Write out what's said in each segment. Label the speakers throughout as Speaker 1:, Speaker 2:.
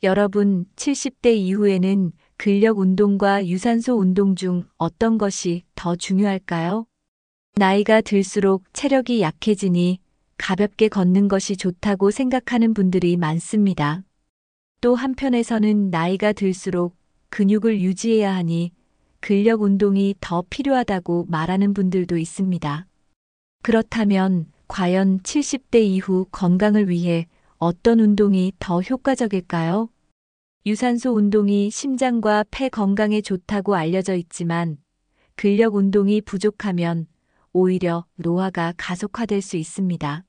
Speaker 1: 여러분, 70대 이후에는 근력 운동과 유산소 운동 중 어떤 것이 더 중요할까요? 나이가 들수록 체력이 약해지니 가볍게 걷는 것이 좋다고 생각하는 분들이 많습니다. 또 한편에서는 나이가 들수록 근육을 유지해야 하니 근력 운동이 더 필요하다고 말하는 분들도 있습니다. 그렇다면 과연 70대 이후 건강을 위해 어떤 운동이 더 효과적일까요? 유산소 운동이 심장과 폐 건강에 좋다고 알려져 있지만 근력 운동이 부족하면 오히려 노화가 가속화될 수 있습니다.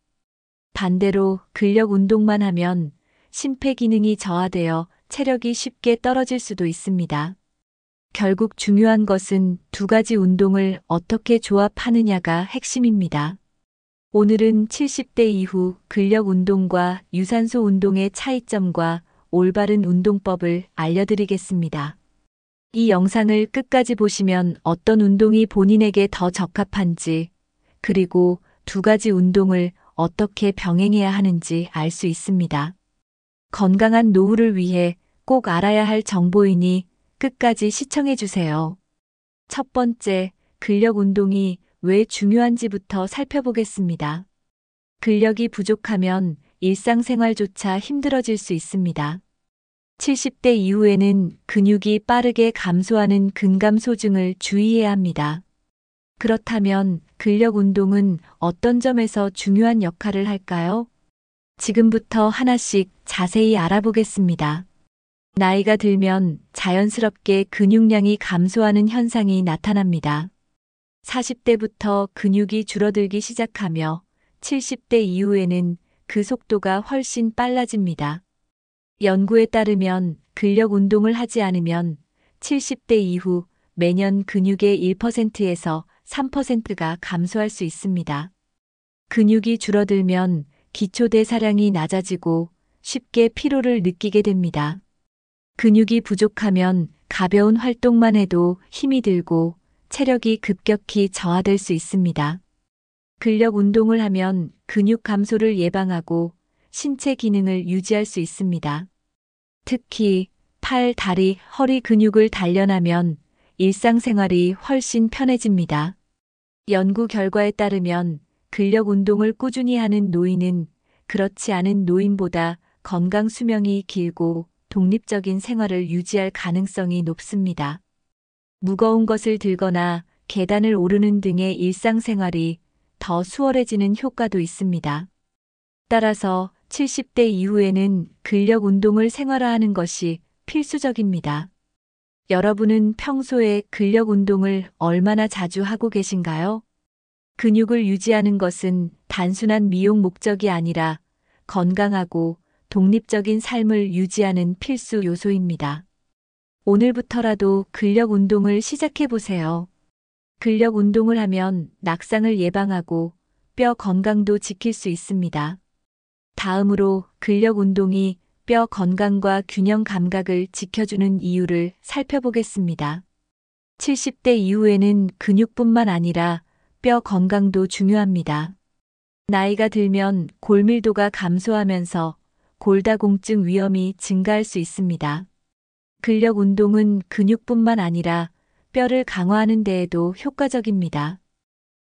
Speaker 1: 반대로 근력 운동만 하면 심폐 기능이 저하되어 체력이 쉽게 떨어질 수도 있습니다. 결국 중요한 것은 두 가지 운동을 어떻게 조합하느냐가 핵심입니다. 오늘은 70대 이후 근력 운동과 유산소 운동의 차이점과 올바른 운동법을 알려드리겠습니다. 이 영상을 끝까지 보시면 어떤 운동이 본인에게 더 적합한지, 그리고 두 가지 운동을 어떻게 병행해야 하는지 알 수 있습니다. 건강한 노후를 위해 꼭 알아야 할 정보이니 끝까지 시청해 주세요. 첫 번째, 근력 운동이 왜 중요한지부터 살펴보겠습니다. 근력이 부족하면 일상생활조차 힘들어질 수 있습니다. 70대 이후에는 근육이 빠르게 감소하는 근감소증을 주의해야 합니다. 그렇다면 근력 운동은 어떤 점에서 중요한 역할을 할까요? 지금부터 하나씩 자세히 알아보겠습니다. 나이가 들면 자연스럽게 근육량이 감소하는 현상이 나타납니다. 40대부터 근육이 줄어들기 시작하며 70대 이후에는 그 속도가 훨씬 빨라집니다. 연구에 따르면 근력 운동을 하지 않으면 70대 이후 매년 근육의 1%에서 3%가 감소할 수 있습니다. 근육이 줄어들면 기초대사량이 낮아지고 쉽게 피로를 느끼게 됩니다. 근육이 부족하면 가벼운 활동만 해도 힘이 들고 체력이 급격히 저하될 수 있습니다. 근력 운동을 하면 근육 감소를 예방하고 신체 기능을 유지할 수 있습니다. 특히 팔, 다리, 허리 근육을 단련하면 일상생활이 훨씬 편해집니다. 연구 결과에 따르면 근력 운동을 꾸준히 하는 노인은 그렇지 않은 노인보다 건강 수명이 길고 독립적인 생활을 유지할 가능성이 높습니다. 무거운 것을 들거나 계단을 오르는 등의 일상생활이 더 수월해지는 효과도 있습니다. 따라서 70대 이후에는 근력 운동을 생활화하는 것이 필수적입니다. 여러분은 평소에 근력 운동을 얼마나 자주 하고 계신가요? 근육을 유지하는 것은 단순한 미용 목적이 아니라 건강하고 독립적인 삶을 유지하는 필수 요소입니다. 오늘부터라도 근력 운동을 시작해 보세요. 근력 운동을 하면 낙상을 예방하고 뼈 건강도 지킬 수 있습니다. 다음으로 근력 운동이 뼈 건강과 균형 감각을 지켜주는 이유를 살펴보겠습니다. 70대 이후에는 근육뿐만 아니라 뼈 건강도 중요합니다. 나이가 들면 골밀도가 감소하면서 골다공증 위험이 증가할 수 있습니다. 근력 운동은 근육뿐만 아니라 뼈를 강화하는 데에도 효과적입니다.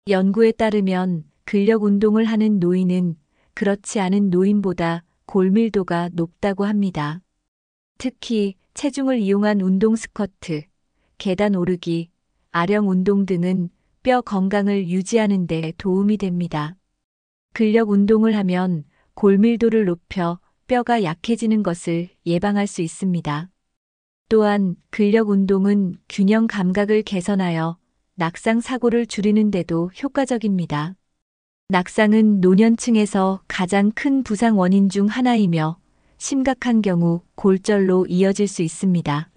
Speaker 1: 연구에 따르면 근력 운동을 하는 노인은 그렇지 않은 노인보다 골밀도가 높다고 합니다. 특히 체중을 이용한 운동 스쿼트, 계단 오르기, 아령 운동 등은 뼈 건강을 유지하는 데 도움이 됩니다. 근력 운동을 하면 골밀도를 높여 뼈가 약해지는 것을 예방할 수 있습니다. 또한 근력 운동은 균형 감각을 개선하여 낙상 사고를 줄이는 데도 효과적입니다. 낙상은 노년층에서 가장 큰 부상 원인 중 하나이며 심각한 경우 골절로 이어질 수 있습니다.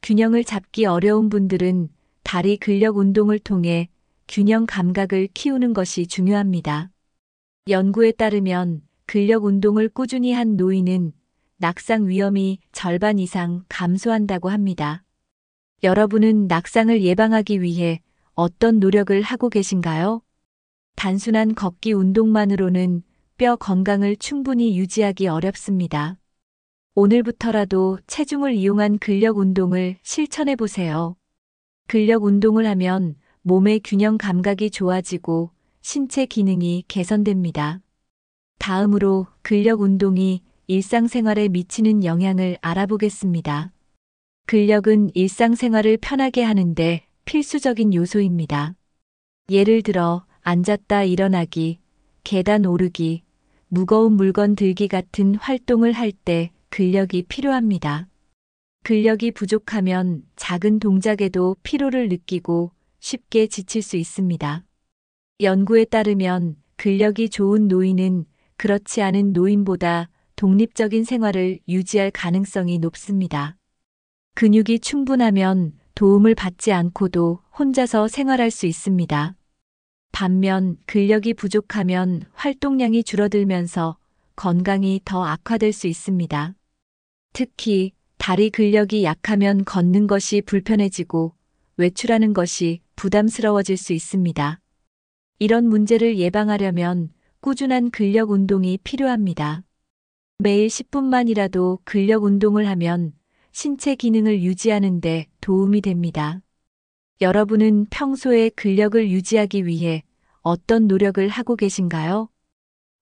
Speaker 1: 균형을 잡기 어려운 분들은 다리 근력 운동을 통해 균형 감각을 키우는 것이 중요합니다. 연구에 따르면 근력 운동을 꾸준히 한 노인은 낙상 위험이 절반 이상 감소한다고 합니다. 여러분은 낙상을 예방하기 위해 어떤 노력을 하고 계신가요? 단순한 걷기 운동만으로는 뼈 건강을 충분히 유지하기 어렵습니다. 오늘부터라도 체중을 이용한 근력 운동을 실천해 보세요. 근력 운동을 하면 몸의 균형 감각이 좋아지고 신체 기능이 개선됩니다. 다음으로 근력 운동이 일상생활에 미치는 영향을 알아보겠습니다. 근력은 일상생활을 편하게 하는데 필수적인 요소입니다. 예를 들어 앉았다 일어나기, 계단 오르기, 무거운 물건 들기 같은 활동을 할 때 근력이 필요합니다. 근력이 부족하면 작은 동작에도 피로를 느끼고 쉽게 지칠 수 있습니다. 연구에 따르면 근력이 좋은 노인은 그렇지 않은 노인보다 독립적인 생활을 유지할 가능성이 높습니다. 근육이 충분하면 도움을 받지 않고도 혼자서 생활할 수 있습니다. 반면 근력이 부족하면 활동량이 줄어들면서 건강이 더 악화될 수 있습니다. 특히 다리 근력이 약하면 걷는 것이 불편해지고 외출하는 것이 부담스러워질 수 있습니다. 이런 문제를 예방하려면 꾸준한 근력 운동이 필요합니다. 매일 10분만이라도 근력 운동을 하면 신체 기능을 유지하는 데 도움이 됩니다. 여러분은 평소에 근력을 유지하기 위해 어떤 노력을 하고 계신가요?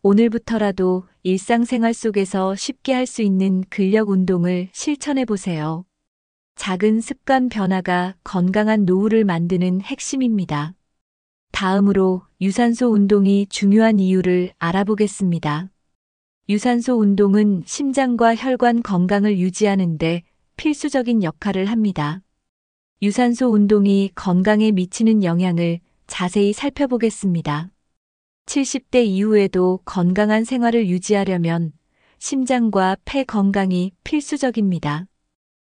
Speaker 1: 오늘부터라도 일상생활 속에서 쉽게 할 수 있는 근력 운동을 실천해 보세요. 작은 습관 변화가 건강한 노후를 만드는 핵심입니다. 다음으로 유산소 운동이 중요한 이유를 알아보겠습니다. 유산소 운동은 심장과 혈관 건강을 유지하는 데 필수적인 역할을 합니다. 유산소 운동이 건강에 미치는 영향을 자세히 살펴보겠습니다. 70대 이후에도 건강한 생활을 유지하려면 심장과 폐 건강이 필수적입니다.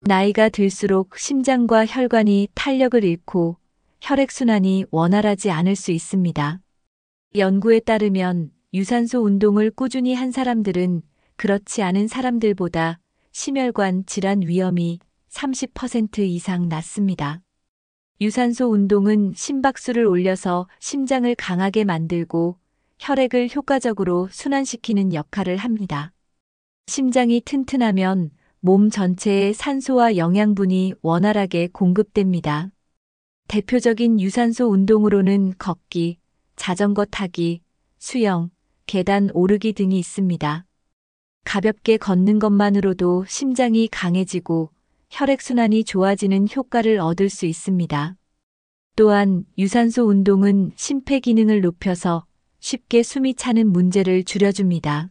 Speaker 1: 나이가 들수록 심장과 혈관이 탄력을 잃고 혈액순환이 원활하지 않을 수 있습니다. 연구에 따르면 유산소 운동을 꾸준히 한 사람들은 그렇지 않은 사람들보다 심혈관 질환 위험이 30% 이상 낮습니다. 유산소 운동은 심박수를 올려서 심장을 강하게 만들고 혈액을 효과적으로 순환시키는 역할을 합니다. 심장이 튼튼하면 몸 전체에 산소와 영양분이 원활하게 공급됩니다. 대표적인 유산소 운동으로는 걷기, 자전거 타기, 수영, 계단 오르기 등이 있습니다. 가볍게 걷는 것만으로도 심장이 강해지고 혈액순환이 좋아지는 효과를 얻을 수 있습니다. 또한 유산소 운동은 심폐기능을 높여서 쉽게 숨이 차는 문제를 줄여줍니다.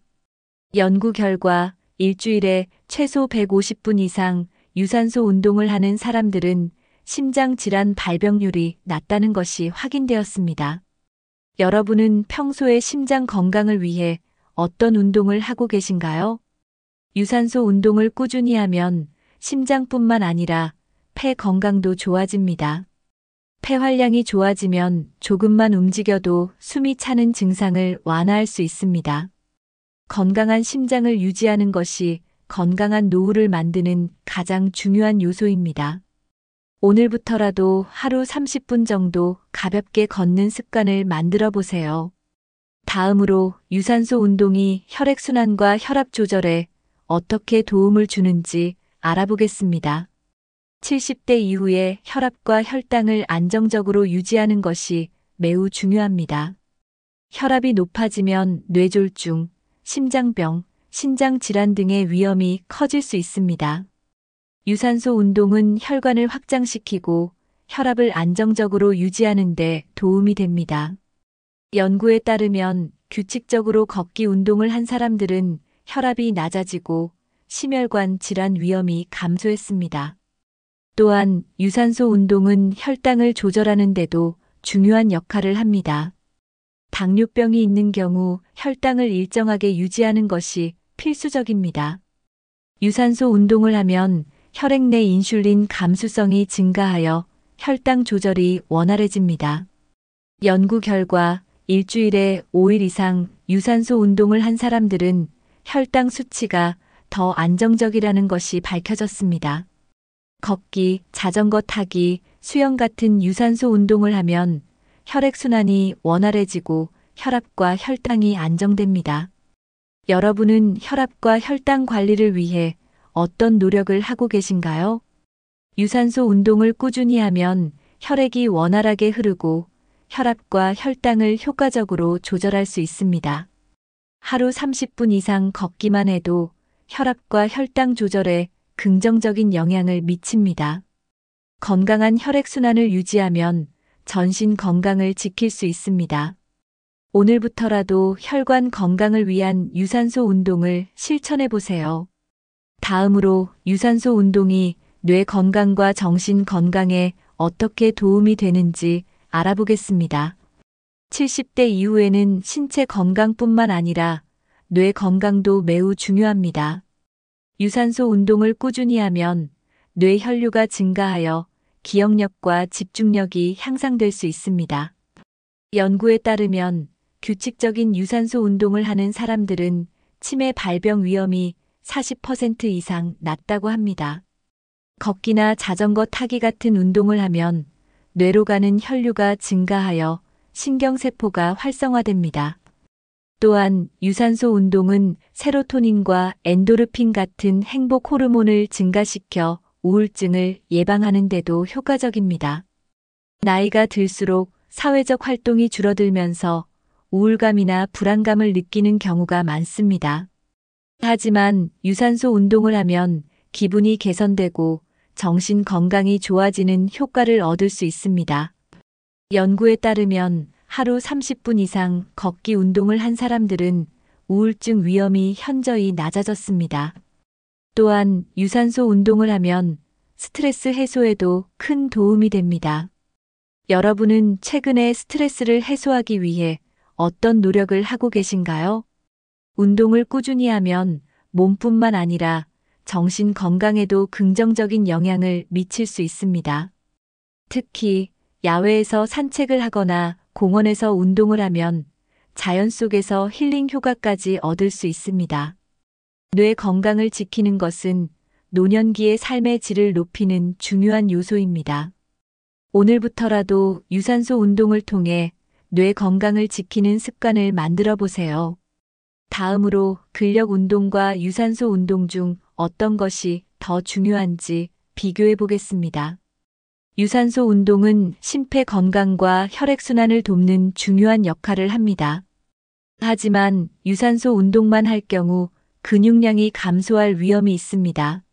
Speaker 1: 연구 결과 일주일에 최소 150분 이상 유산소 운동을 하는 사람들은 심장 질환 발병률이 낮다는 것이 확인되었습니다. 여러분은 평소에 심장 건강을 위해 어떤 운동을 하고 계신가요? 유산소 운동을 꾸준히 하면 심장뿐만 아니라 폐 건강도 좋아집니다. 폐활량이 좋아지면 조금만 움직여도 숨이 차는 증상을 완화할 수 있습니다. 건강한 심장을 유지하는 것이 건강한 노후를 만드는 가장 중요한 요소입니다. 오늘부터라도 하루 30분 정도 가볍게 걷는 습관을 만들어 보세요. 다음으로 유산소 운동이 혈액순환과 혈압 조절에 어떻게 도움을 주는지 알아보겠습니다. 70대 이후에 혈압과 혈당을 안정적으로 유지하는 것이 매우 중요합니다. 혈압이 높아지면 뇌졸중, 심장병, 신장질환 등의 위험이 커질 수 있습니다. 유산소 운동은 혈관을 확장시키고 혈압을 안정적으로 유지하는 데 도움이 됩니다. 연구에 따르면 규칙적으로 걷기 운동을 한 사람들은 혈압이 낮아지고 심혈관 질환 위험이 감소했습니다. 또한 유산소 운동은 혈당을 조절하는 데도 중요한 역할을 합니다. 당뇨병이 있는 경우 혈당을 일정하게 유지하는 것이 필수적입니다. 유산소 운동을 하면 혈액 내 인슐린 감수성이 증가하여 혈당 조절이 원활해집니다. 연구 결과 일주일에 5일 이상 유산소 운동을 한 사람들은 혈당 수치가 더 안정적이라는 것이 밝혀졌습니다. 걷기, 자전거 타기, 수영 같은 유산소 운동을 하면 혈액순환이 원활해지고 혈압과 혈당이 안정됩니다. 여러분은 혈압과 혈당 관리를 위해 어떤 노력을 하고 계신가요? 유산소 운동을 꾸준히 하면 혈액이 원활하게 흐르고 혈압과 혈당을 효과적으로 조절할 수 있습니다. 하루 30분 이상 걷기만 해도 혈압과 혈당 조절에 긍정적인 영향을 미칩니다. 건강한 혈액순환을 유지하면 전신 건강을 지킬 수 있습니다. 오늘부터라도 혈관 건강을 위한 유산소 운동을 실천해 보세요. 다음으로 유산소 운동이 뇌 건강과 정신 건강에 어떻게 도움이 되는지 알아보겠습니다. 70대 이후에는 신체 건강뿐만 아니라 뇌 건강도 매우 중요합니다. 유산소 운동을 꾸준히 하면 뇌 혈류가 증가하여 기억력과 집중력이 향상될 수 있습니다. 연구에 따르면 규칙적인 유산소 운동을 하는 사람들은 치매 발병 위험이 40% 이상 낮다고 합니다. 걷기나 자전거 타기 같은 운동을 하면 뇌로 가는 혈류가 증가하여 신경세포가 활성화됩니다. 또한 유산소 운동은 세로토닌과 엔도르핀 같은 행복 호르몬을 증가시켜 우울증을 예방하는 데도 효과적입니다. 나이가 들수록 사회적 활동이 줄어들면서 우울감이나 불안감을 느끼는 경우가 많습니다. 하지만 유산소 운동을 하면 기분이 개선되고 정신 건강이 좋아지는 효과를 얻을 수 있습니다. 연구에 따르면 하루 30분 이상 걷기 운동을 한 사람들은 우울증 위험이 현저히 낮아졌습니다. 또한 유산소 운동을 하면 스트레스 해소에도 큰 도움이 됩니다. 여러분은 최근에 스트레스를 해소하기 위해 어떤 노력을 하고 계신가요? 운동을 꾸준히 하면 몸뿐만 아니라 정신 건강에도 긍정적인 영향을 미칠 수 있습니다. 특히 야외에서 산책을 하거나 공원에서 운동을 하면 자연 속에서 힐링 효과까지 얻을 수 있습니다. 뇌 건강을 지키는 것은 노년기의 삶의 질을 높이는 중요한 요소입니다. 오늘부터라도 유산소 운동을 통해 뇌 건강을 지키는 습관을 만들어 보세요. 다음으로 근력 운동과 유산소 운동 중 어떤 것이 더 중요한지 비교해 보겠습니다. 유산소 운동은 심폐 건강과 혈액순환을 돕는 중요한 역할을 합니다. 하지만 유산소 운동만 할 경우 근육량이 감소할 위험이 있습니다.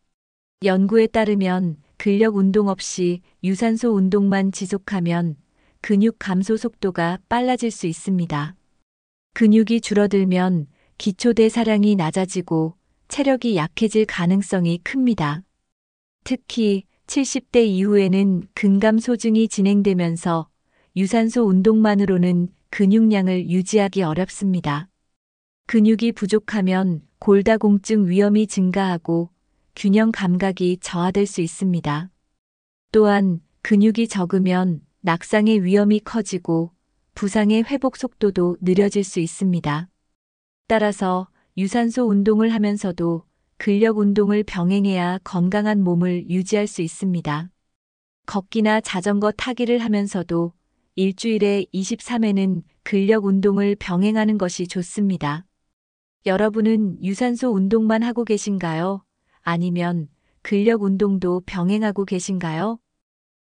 Speaker 1: 연구에 따르면 근력 운동 없이 유산소 운동만 지속하면 근육 감소 속도가 빨라질 수 있습니다. 근육이 줄어들면 기초대사량이 낮아지고 체력이 약해질 가능성이 큽니다. 특히 70대 이후에는 근감소증이 진행되면서 유산소 운동만으로는 근육량을 유지하기 어렵습니다. 근육이 부족하면 골다공증 위험이 증가하고 균형 감각이 저하될 수 있습니다. 또한 근육이 적으면 낙상의 위험이 커지고 부상의 회복 속도도 느려질 수 있습니다. 따라서 유산소 운동을 하면서도 근력 운동을 병행해야 건강한 몸을 유지할 수 있습니다. 걷기나 자전거 타기를 하면서도 일주일에 23회는 근력 운동을 병행하는 것이 좋습니다. 여러분은 유산소 운동만 하고 계신가요? 아니면 근력 운동도 병행하고 계신가요?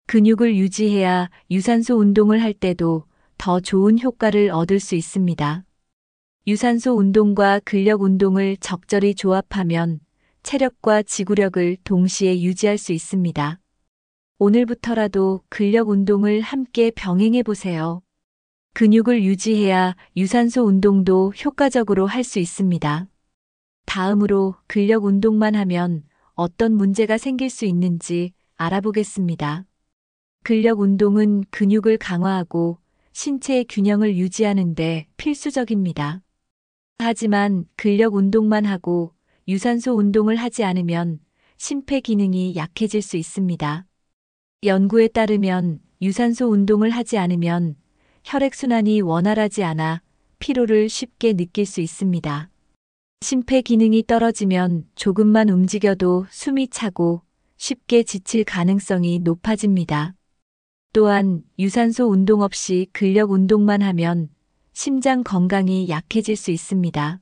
Speaker 1: 근육을 유지해야 유산소 운동을 할 때도 더 좋은 효과를 얻을 수 있습니다. 유산소 운동과 근력 운동을 적절히 조합하면 체력과 지구력을 동시에 유지할 수 있습니다. 오늘부터라도 근력 운동을 함께 병행해 보세요. 근육을 유지해야 유산소 운동도 효과적으로 할 수 있습니다. 다음으로 근력 운동만 하면 어떤 문제가 생길 수 있는지 알아보겠습니다. 근력 운동은 근육을 강화하고 신체의 균형을 유지하는 데 필수적입니다. 하지만 근력 운동만 하고 유산소 운동을 하지 않으면 심폐 기능이 약해질 수 있습니다. 연구에 따르면 유산소 운동을 하지 않으면 혈액순환이 원활하지 않아 피로를 쉽게 느낄 수 있습니다. 심폐 기능이 떨어지면 조금만 움직여도 숨이 차고 쉽게 지칠 가능성이 높아집니다. 또한 유산소 운동 없이 근력 운동만 하면 심장 건강이 약해질 수 있습니다.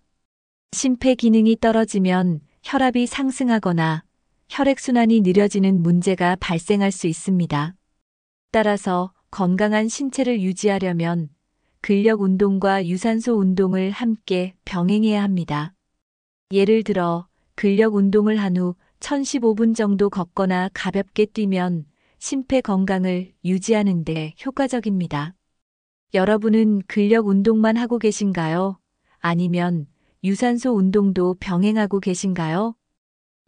Speaker 1: 심폐 기능이 떨어지면 혈압이 상승하거나 혈액순환이 느려지는 문제가 발생할 수 있습니다. 따라서 건강한 신체를 유지하려면 근력 운동과 유산소 운동을 함께 병행해야 합니다. 예를 들어 근력 운동을 한 후 1015분 정도 걷거나 가볍게 뛰면 심폐 건강을 유지하는 데 효과적입니다. 여러분은 근력 운동만 하고 계신가요? 아니면 유산소 운동도 병행하고 계신가요?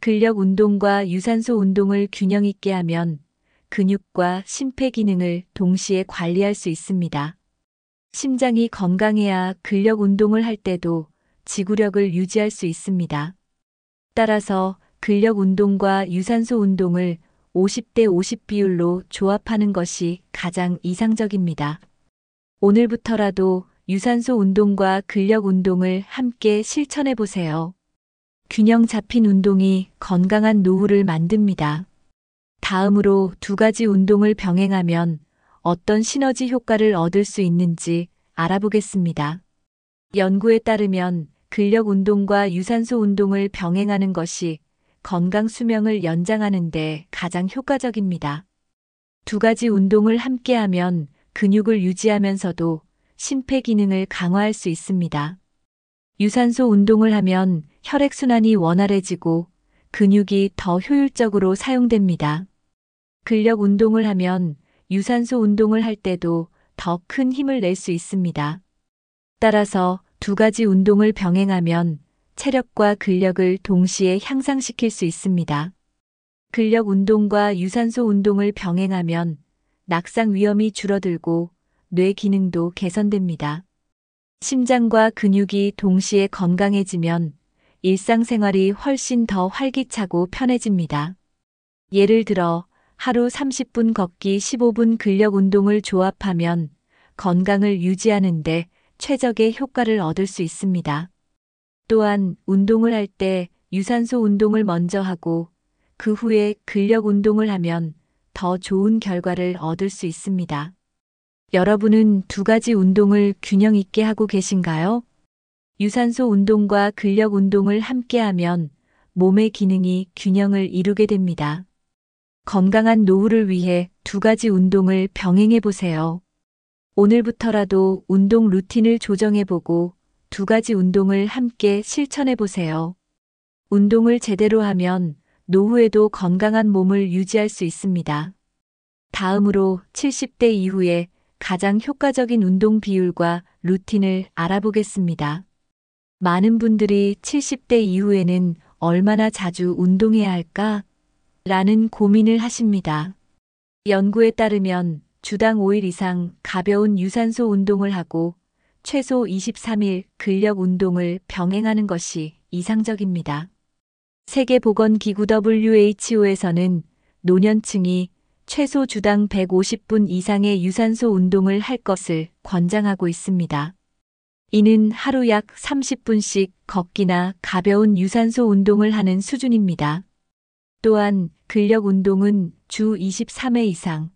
Speaker 1: 근력 운동과 유산소 운동을 균형 있게 하면 근육과 심폐 기능을 동시에 관리할 수 있습니다. 심장이 건강해야 근력 운동을 할 때도 지구력을 유지할 수 있습니다. 따라서 근력 운동과 유산소 운동을 50대 50 비율로 조합하는 것이 가장 이상적입니다. 오늘부터라도 유산소 운동과 근력 운동을 함께 실천해 보세요. 균형 잡힌 운동이 건강한 노후를 만듭니다. 다음으로 두 가지 운동을 병행하면 어떤 시너지 효과를 얻을 수 있는지 알아보겠습니다. 연구에 따르면 근력 운동과 유산소 운동을 병행하는 것이 건강 수명을 연장하는 데 가장 효과적입니다. 두 가지 운동을 함께하면 근육을 유지하면서도 심폐 기능을 강화할 수 있습니다. 유산소 운동을 하면 혈액순환이 원활해지고 근육이 더 효율적으로 사용됩니다. 근력 운동을 하면 유산소 운동을 할 때도 더 큰 힘을 낼 수 있습니다. 따라서 두 가지 운동을 병행하면 체력과 근력을 동시에 향상시킬 수 있습니다. 근력 운동과 유산소 운동을 병행하면 낙상 위험이 줄어들고 뇌 기능도 개선됩니다. 심장과 근육이 동시에 건강해지면 일상생활이 훨씬 더 활기차고 편해집니다. 예를 들어 하루 30분 걷기 15분 근력 운동을 조합하면 건강을 유지하는 데 최적의 효과를 얻을 수 있습니다. 또한 운동을 할 때 유산소 운동을 먼저 하고 그 후에 근력 운동을 하면 더 좋은 결과를 얻을 수 있습니다. 여러분은 두 가지 운동을 균형 있게 하고 계신가요? 유산소 운동과 근력 운동을 함께하면 몸의 기능이 균형을 이루게 됩니다. 건강한 노후를 위해 두 가지 운동을 병행해 보세요. 오늘부터라도 운동 루틴을 조정해보고 두 가지 운동을 함께 실천해 보세요. 운동을 제대로 하면 노후에도 건강한 몸을 유지할 수 있습니다. 다음으로 70대 이후에 가장 효과적인 운동 비율과 루틴을 알아보겠습니다. 많은 분들이 70대 이후에는 얼마나 자주 운동해야 할까? 라는 고민을 하십니다. 연구에 따르면 주당 5일 이상 가벼운 유산소 운동을 하고 최소 23일 근력 운동을 병행하는 것이 이상적입니다. 세계보건기구 WHO에서는 노년층이 최소 주당 150분 이상의 유산소 운동을 할 것을 권장하고 있습니다. 이는 하루 약 30분씩 걷기나 가벼운 유산소 운동을 하는 수준입니다. 또한 근력 운동은 주 23회 이상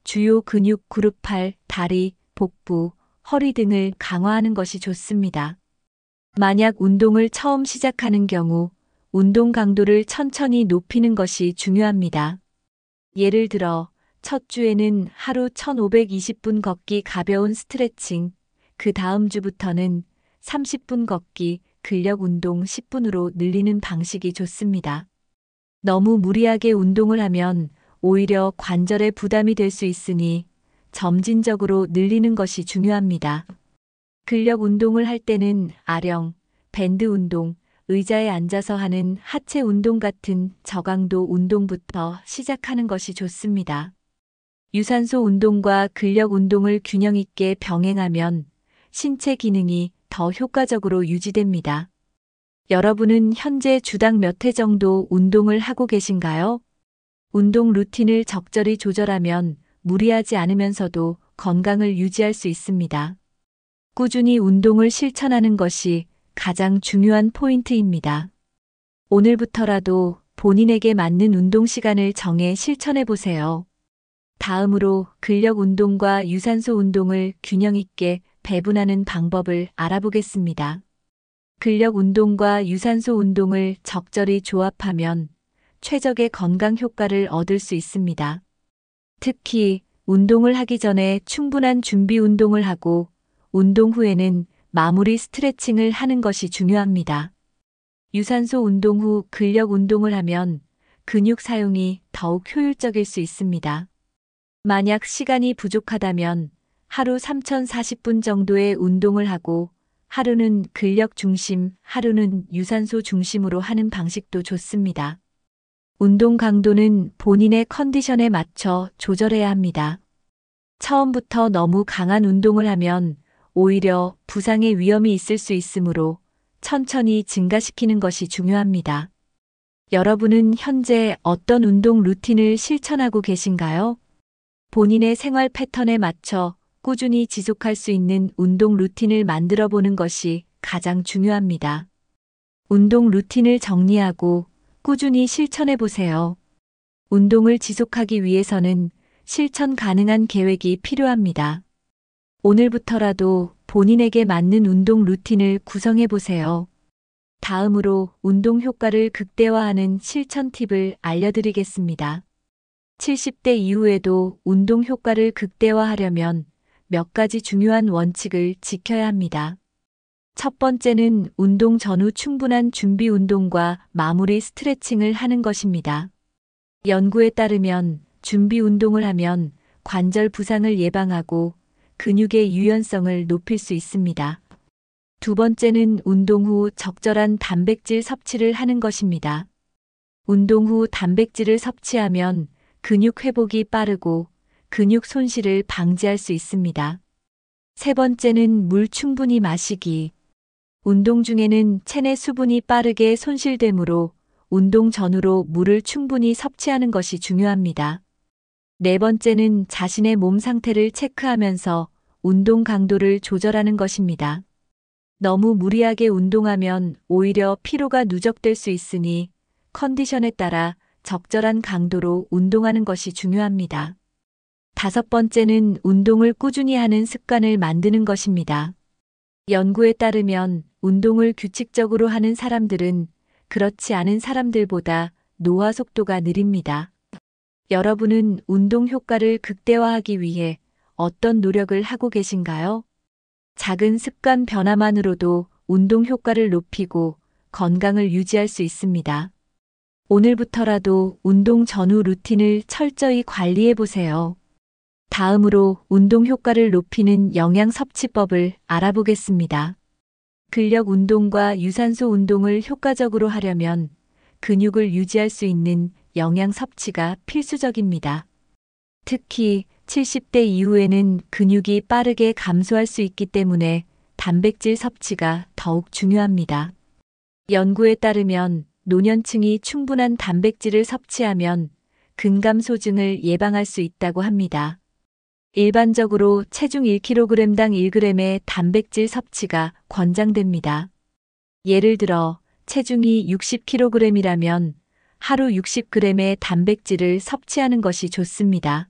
Speaker 1: 주요 근육 그룹 팔, 다리, 복부, 허리 등을 강화하는 것이 좋습니다. 만약 운동을 처음 시작하는 경우 운동 강도를 천천히 높이는 것이 중요합니다. 예를 들어 첫 주에는 하루 1520분 걷기 가벼운 스트레칭, 그 다음 주부터는 30분 걷기 근력 운동 10분으로 늘리는 방식이 좋습니다. 너무 무리하게 운동을 하면 오히려 관절에 부담이 될 수 있으니 점진적으로 늘리는 것이 중요합니다. 근력 운동을 할 때는 아령, 밴드 운동, 의자에 앉아서 하는 하체 운동 같은 저강도 운동부터 시작하는 것이 좋습니다. 유산소 운동과 근력 운동을 균형 있게 병행하면 신체 기능이 더 효과적으로 유지됩니다. 여러분은 현재 주당 몇 회 정도 운동을 하고 계신가요? 운동 루틴을 적절히 조절하면 무리하지 않으면서도 건강을 유지할 수 있습니다. 꾸준히 운동을 실천하는 것이 가장 중요한 포인트입니다. 오늘부터라도 본인에게 맞는 운동 시간을 정해 실천해 보세요. 다음으로 근력 운동과 유산소 운동을 균형 있게 배분하는 방법을 알아보겠습니다. 근력 운동과 유산소 운동을 적절히 조합하면 최적의 건강 효과를 얻을 수 있습니다. 특히 운동을 하기 전에 충분한 준비 운동을 하고 운동 후에는 마무리 스트레칭을 하는 것이 중요합니다. 유산소 운동 후 근력 운동을 하면 근육 사용이 더욱 효율적일 수 있습니다. 만약 시간이 부족하다면 하루 3040분 정도의 운동을 하고 하루는 근력 중심, 하루는 유산소 중심으로 하는 방식도 좋습니다. 운동 강도는 본인의 컨디션에 맞춰 조절해야 합니다. 처음부터 너무 강한 운동을 하면 오히려 부상의 위험이 있을 수 있으므로 천천히 증가시키는 것이 중요합니다. 여러분은 현재 어떤 운동 루틴을 실천하고 계신가요? 본인의 생활 패턴에 맞춰 꾸준히 지속할 수 있는 운동 루틴을 만들어 보는 것이 가장 중요합니다. 운동 루틴을 정리하고 꾸준히 실천해 보세요. 운동을 지속하기 위해서는 실천 가능한 계획이 필요합니다. 오늘부터라도 본인에게 맞는 운동 루틴을 구성해 보세요. 다음으로 운동 효과를 극대화하는 실천 팁을 알려드리겠습니다. 70대 이후에도 운동 효과를 극대화하려면 몇 가지 중요한 원칙을 지켜야 합니다. 첫 번째는 운동 전후 충분한 준비 운동과 마무리 스트레칭을 하는 것입니다. 연구에 따르면 준비 운동을 하면 관절 부상을 예방하고 근육의 유연성을 높일 수 있습니다. 두 번째는 운동 후 적절한 단백질 섭취를 하는 것입니다. 운동 후 단백질을 섭취하면 근육 회복이 빠르고 근육 손실을 방지할 수 있습니다. 세 번째는 물 충분히 마시기. 운동 중에는 체내 수분이 빠르게 손실되므로 운동 전후로 물을 충분히 섭취하는 것이 중요합니다. 네 번째는 자신의 몸 상태를 체크하면서 운동 강도를 조절하는 것입니다. 너무 무리하게 운동하면 오히려 피로가 누적될 수 있으니 컨디션에 따라 적절한 강도로 운동하는 것이 중요합니다. 다섯 번째는 운동을 꾸준히 하는 습관을 만드는 것입니다. 연구에 따르면 운동을 규칙적으로 하는 사람들은 그렇지 않은 사람들보다 노화 속도가 느립니다. 여러분은 운동 효과를 극대화하기 위해 어떤 노력을 하고 계신가요? 작은 습관 변화만으로도 운동 효과를 높이고 건강을 유지할 수 있습니다. 오늘부터라도 운동 전후 루틴을 철저히 관리해 보세요. 다음으로 운동 효과를 높이는 영양 섭취법을 알아보겠습니다. 근력 운동과 유산소 운동을 효과적으로 하려면 근육을 유지할 수 있는 영양 섭취가 필수적입니다. 특히 70대 이후에는 근육이 빠르게 감소할 수 있기 때문에 단백질 섭취가 더욱 중요합니다. 연구에 따르면 노년층이 충분한 단백질을 섭취하면 근감소증을 예방할 수 있다고 합니다. 일반적으로 체중 1kg당 1g의 단백질 섭취가 권장됩니다. 예를 들어 체중이 60kg이라면 하루 60g의 단백질을 섭취하는 것이 좋습니다.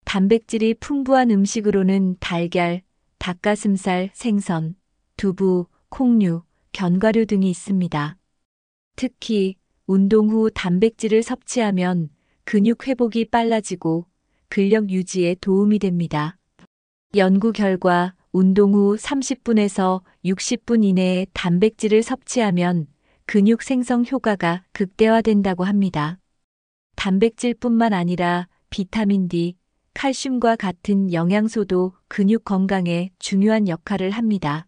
Speaker 1: 단백질이 풍부한 음식으로는 달걀, 닭가슴살, 생선, 두부, 콩류, 견과류 등이 있습니다. 특히 운동 후 단백질을 섭취하면 근육 회복이 빨라지고 근력 유지에 도움이 됩니다. 연구 결과 운동 후 30분에서 60분 이내에 단백질을 섭취하면 근육 생성 효과가 극대화된다고 합니다. 단백질뿐만 아니라 비타민 D, 칼슘과 같은 영양소도 근육 건강에 중요한 역할을 합니다.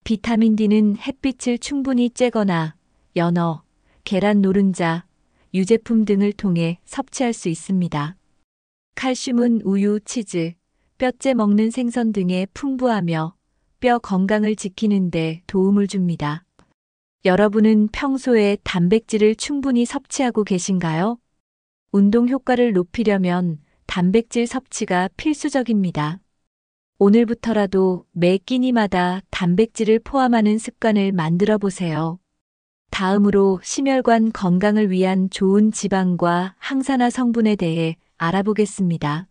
Speaker 1: 비타민 D는 햇빛을 충분히 쬐거나 연어, 계란 노른자, 유제품 등을 통해 섭취할 수 있습니다. 칼슘은 우유, 치즈, 뼈째 먹는 생선 등에 풍부하며 뼈 건강을 지키는 데 도움을 줍니다. 여러분은 평소에 단백질을 충분히 섭취하고 계신가요? 운동 효과를 높이려면 단백질 섭취가 필수적입니다. 오늘부터라도 매 끼니마다 단백질을 포함하는 습관을 만들어 보세요. 다음으로 심혈관 건강을 위한 좋은 지방과 항산화 성분에 대해 알아보겠습니다.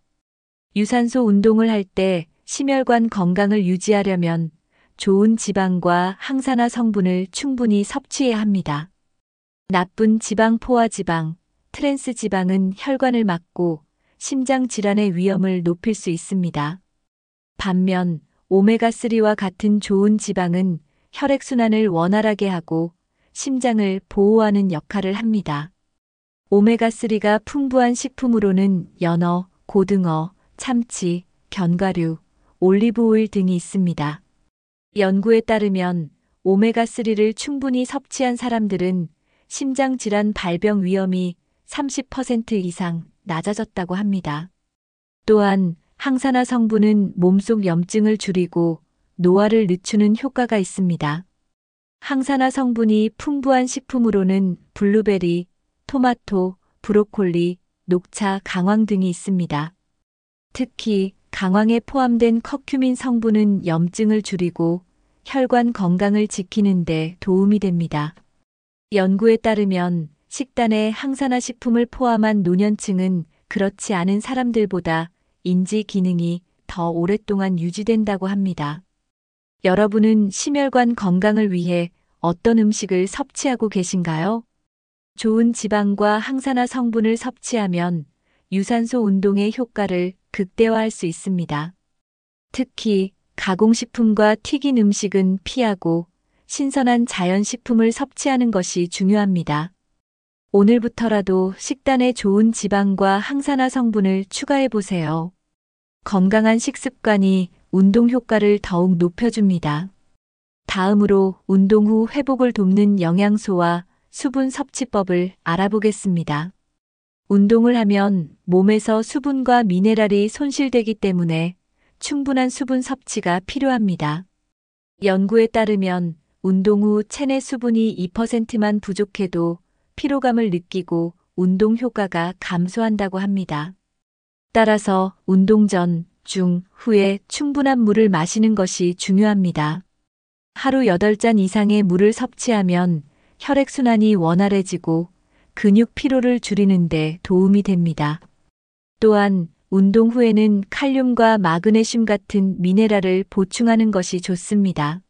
Speaker 1: 유산소 운동을 할 때 심혈관 건강을 유지하려면 좋은 지방과 항산화 성분을 충분히 섭취해야 합니다. 나쁜 지방 포화지방, 트랜스 지방은 혈관을 막고 심장 질환의 위험을 높일 수 있습니다. 반면 오메가3와 같은 좋은 지방은 혈액순환을 원활하게 하고 심장을 보호하는 역할을 합니다. 오메가3가 풍부한 식품으로는 연어, 고등어, 참치, 견과류, 올리브오일 등이 있습니다. 연구에 따르면 오메가3를 충분히 섭취한 사람들은 심장질환 발병 위험이 30% 이상 낮아졌다고 합니다. 또한 항산화 성분은 몸속 염증을 줄이고 노화를 늦추는 효과가 있습니다. 항산화 성분이 풍부한 식품으로는 블루베리, 토마토, 브로콜리, 녹차, 강황 등이 있습니다. 특히 강황에 포함된 커큐민 성분은 염증을 줄이고 혈관 건강을 지키는 데 도움이 됩니다. 연구에 따르면 식단에 항산화 식품을 포함한 노년층은 그렇지 않은 사람들보다 인지 기능이 더 오랫동안 유지된다고 합니다. 여러분은 심혈관 건강을 위해 어떤 음식을 섭취하고 계신가요? 좋은 지방과 항산화 성분을 섭취하면 유산소 운동의 효과를 극대화할 수 있습니다. 특히 가공식품과 튀긴 음식은 피하고 신선한 자연식품을 섭취하는 것이 중요합니다. 오늘부터라도 식단에 좋은 지방과 항산화 성분을 추가해 보세요. 건강한 식습관이 운동 효과를 더욱 높여줍니다. 다음으로 운동 후 회복을 돕는 영양소와 수분 섭취법을 알아보겠습니다. 운동을 하면 몸에서 수분과 미네랄이 손실되기 때문에 충분한 수분 섭취가 필요합니다. 연구에 따르면 운동 후 체내 수분이 2%만 부족해도 피로감을 느끼고 운동 효과가 감소한다고 합니다. 따라서 운동 전, 중, 후에 충분한 물을 마시는 것이 중요합니다. 하루 8잔 이상의 물을 섭취하면 혈액순환이 원활해지고 근육 피로를 줄이는 데 도움이 됩니다. 또한 운동 후에는 칼륨과 마그네슘 같은 미네랄을 보충하는 것이 좋습니다.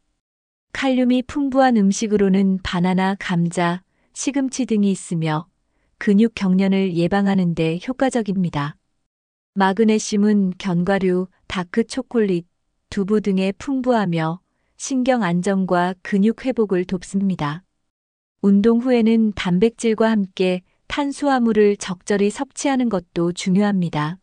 Speaker 1: 칼륨이 풍부한 음식으로는 바나나, 감자, 시금치 등이 있으며 근육 경련을 예방하는 데 효과적입니다. 마그네슘은 견과류, 다크 초콜릿, 두부 등에 풍부하며 신경 안정과 근육 회복을 돕습니다. 운동 후에는 단백질과 함께 탄수화물을 적절히 섭취하는 것도 중요합니다.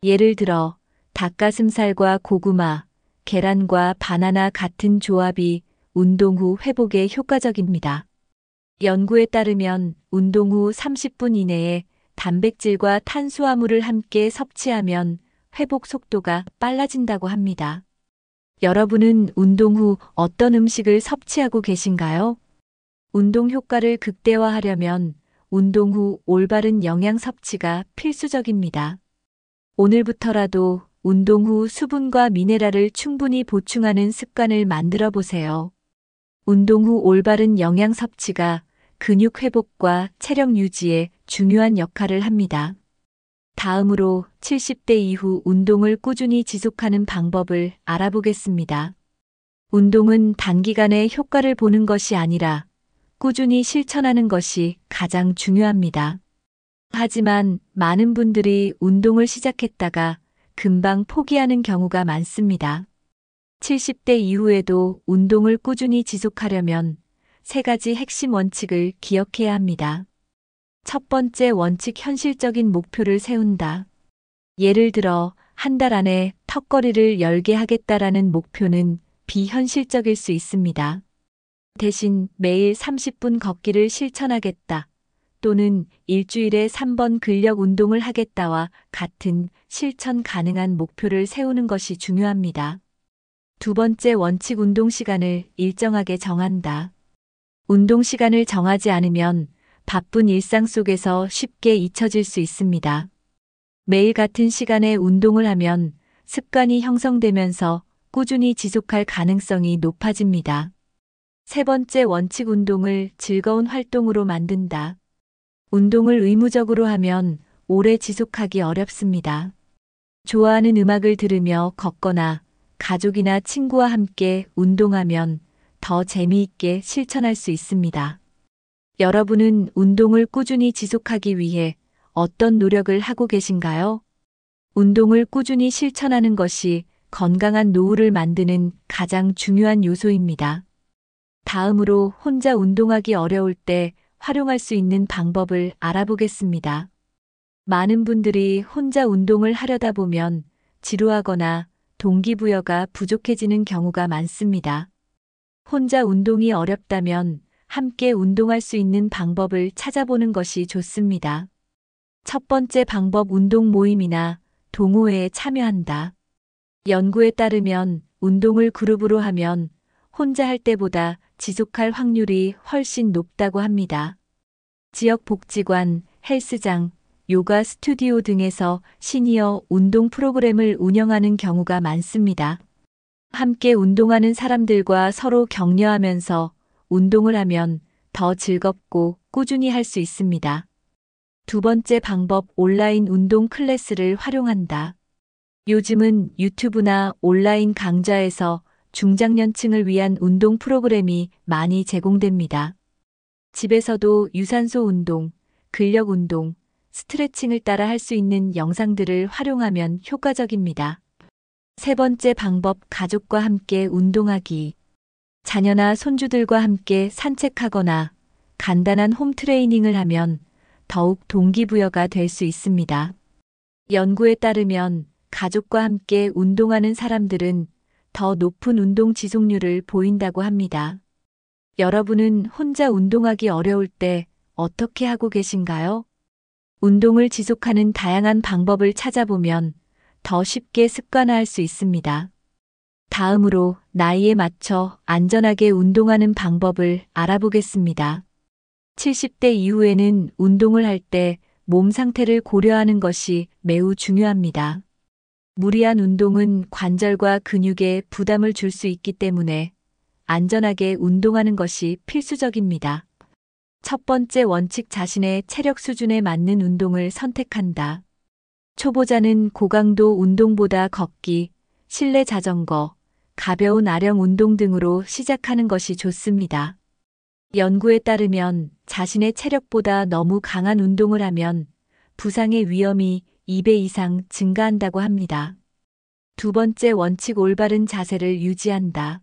Speaker 1: 예를 들어 닭가슴살과 고구마, 계란과 바나나 같은 조합이 운동 후 회복에 효과적입니다. 연구에 따르면 운동 후 30분 이내에 단백질과 탄수화물을 함께 섭취하면 회복 속도가 빨라진다고 합니다. 여러분은 운동 후 어떤 음식을 섭취하고 계신가요? 운동 효과를 극대화하려면 운동 후 올바른 영양 섭취가 필수적입니다. 오늘부터라도 운동 후 수분과 미네랄을 충분히 보충하는 습관을 만들어 보세요. 운동 후 올바른 영양 섭취가 근육 회복과 체력 유지에 중요한 역할을 합니다. 다음으로 70대 이후 운동을 꾸준히 지속하는 방법을 알아보겠습니다. 운동은 단기간에 효과를 보는 것이 아니라 꾸준히 실천하는 것이 가장 중요합니다. 하지만 많은 분들이 운동을 시작했다가 금방 포기하는 경우가 많습니다. 70대 이후에도 운동을 꾸준히 지속하려면 3가지 핵심 원칙을 기억해야 합니다. 첫 번째 원칙, 현실적인 목표를 세운다. 예를 들어 한 달 안에 턱걸이를 열게 하겠다라는 목표는 비현실적일 수 있습니다. 대신 매일 30분 걷기를 실천하겠다 또는 일주일에 3번 근력 운동을 하겠다와 같은 실천 가능한 목표를 세우는 것이 중요합니다. 두 번째 원칙, 운동 시간을 일정하게 정한다. 운동 시간을 정하지 않으면 바쁜 일상 속에서 쉽게 잊혀질 수 있습니다. 매일 같은 시간에 운동을 하면 습관이 형성되면서 꾸준히 지속할 가능성이 높아집니다. 세 번째 원칙, 운동을 즐거운 활동으로 만든다. 운동을 의무적으로 하면 오래 지속하기 어렵습니다. 좋아하는 음악을 들으며 걷거나 가족이나 친구와 함께 운동하면 더 재미있게 실천할 수 있습니다. 여러분은 운동을 꾸준히 지속하기 위해 어떤 노력을 하고 계신가요? 운동을 꾸준히 실천하는 것이 건강한 노후를 만드는 가장 중요한 요소입니다. 다음으로 혼자 운동하기 어려울 때 활용할 수 있는 방법을 알아보겠습니다. 많은 분들이 혼자 운동을 하려다 보면 지루하거나 동기부여가 부족해지는 경우가 많습니다. 혼자 운동이 어렵다면 함께 운동할 수 있는 방법을 찾아보는 것이 좋습니다. 첫 번째 방법, 운동 모임이나 동호회에 참여한다. 연구에 따르면 운동을 그룹으로 하면 혼자 할 때보다 지속할 확률이 훨씬 높다고 합니다. 지역 복지관, 헬스장, 요가 스튜디오 등에서 시니어 운동 프로그램을 운영하는 경우가 많습니다. 함께 운동하는 사람들과 서로 격려하면서 운동을 하면 더 즐겁고 꾸준히 할 수 있습니다. 두 번째 방법, 온라인 운동 클래스를 활용한다. 요즘은 유튜브나 온라인 강좌에서 중장년층을 위한 운동 프로그램이 많이 제공됩니다. 집에서도 유산소 운동, 근력 운동, 스트레칭을 따라 할 수 있는 영상들을 활용하면 효과적입니다. 세 번째 방법, 가족과 함께 운동하기. 자녀나 손주들과 함께 산책하거나 간단한 홈 트레이닝을 하면 더욱 동기부여가 될 수 있습니다. 연구에 따르면 가족과 함께 운동하는 사람들은 더 높은 운동 지속률을 보인다고 합니다. 여러분은 혼자 운동하기 어려울 때 어떻게 하고 계신가요? 운동을 지속하는 다양한 방법을 찾아보면 더 쉽게 습관화할 수 있습니다. 다음으로 나이에 맞춰 안전하게 운동하는 방법을 알아보겠습니다. 70대 이후에는 운동을 할 때 몸 상태를 고려하는 것이 매우 중요합니다. 무리한 운동은 관절과 근육에 부담을 줄 수 있기 때문에 안전하게 운동하는 것이 필수적입니다. 첫 번째 원칙, 자신의 체력 수준에 맞는 운동을 선택한다. 초보자는 고강도 운동보다 걷기, 실내 자전거, 가벼운 아령 운동 등으로 시작하는 것이 좋습니다. 연구에 따르면 자신의 체력보다 너무 강한 운동을 하면 부상의 위험이 2배 이상 증가한다고 합니다. 두 번째 원칙, 올바른 자세를 유지한다.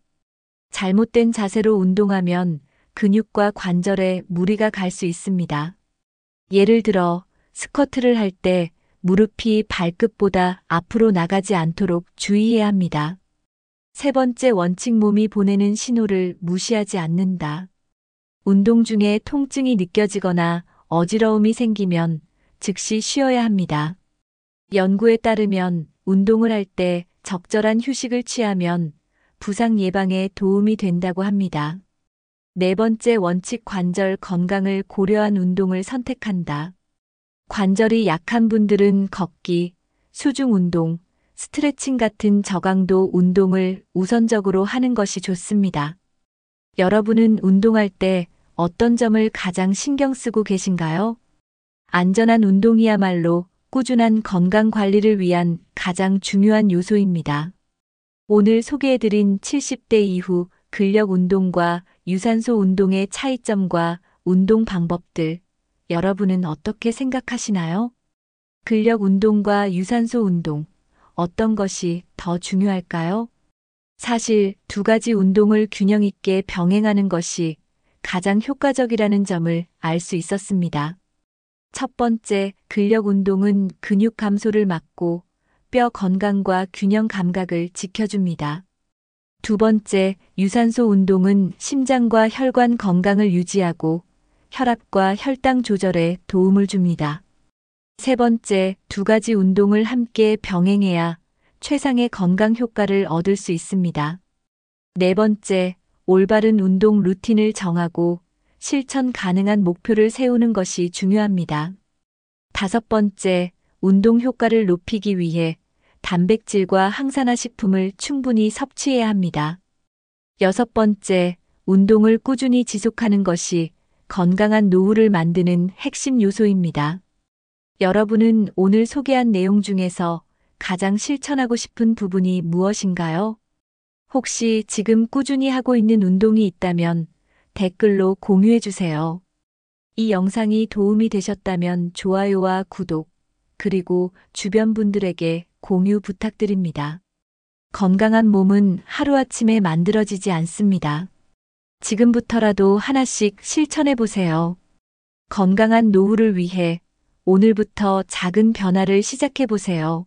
Speaker 1: 잘못된 자세로 운동하면 근육과 관절에 무리가 갈 수 있습니다. 예를 들어 스쿼트를 할 때 무릎이 발끝보다 앞으로 나가지 않도록 주의해야 합니다. 세 번째 원칙, 몸이 보내는 신호를 무시하지 않는다. 운동 중에 통증이 느껴지거나 어지러움이 생기면 즉시 쉬어야 합니다. 연구에 따르면 운동을 할 때 적절한 휴식을 취하면 부상 예방에 도움이 된다고 합니다. 네 번째 원칙, 관절 건강을 고려한 운동을 선택한다. 관절이 약한 분들은 걷기, 수중 운동, 스트레칭 같은 저강도 운동을 우선적으로 하는 것이 좋습니다. 여러분은 운동할 때 어떤 점을 가장 신경 쓰고 계신가요? 안전한 운동이야말로 꾸준한 건강 관리를 위한 가장 중요한 요소입니다. 오늘 소개해드린 70대 이후 근력 운동과 유산소 운동의 차이점과 운동 방법들, 여러분은 어떻게 생각하시나요? 근력 운동과 유산소 운동, 어떤 것이 더 중요할까요? 사실 두 가지 운동을 균형 있게 병행하는 것이 가장 효과적이라는 점을 알 수 있었습니다. 첫 번째, 근력 운동은 근육 감소를 막고 뼈 건강과 균형 감각을 지켜줍니다. 두 번째, 유산소 운동은 심장과 혈관 건강을 유지하고 혈압과 혈당 조절에 도움을 줍니다. 세 번째, 두 가지 운동을 함께 병행해야 최상의 건강 효과를 얻을 수 있습니다. 네 번째, 올바른 운동 루틴을 정하고 실천 가능한 목표를 세우는 것이 중요합니다. 다섯 번째, 운동 효과를 높이기 위해 단백질과 항산화 식품을 충분히 섭취해야 합니다. 여섯 번째, 운동을 꾸준히 지속하는 것이 건강한 노후를 만드는 핵심 요소입니다. 여러분은 오늘 소개한 내용 중에서 가장 실천하고 싶은 부분이 무엇인가요? 혹시 지금 꾸준히 하고 있는 운동이 있다면 댓글로 공유해 주세요. 이 영상이 도움이 되셨다면 좋아요와 구독, 그리고 주변 분들에게 공유 부탁드립니다. 건강한 몸은 하루아침에 만들어지지 않습니다. 지금부터라도 하나씩 실천해 보세요. 건강한 노후를 위해 오늘부터 작은 변화를 시작해 보세요.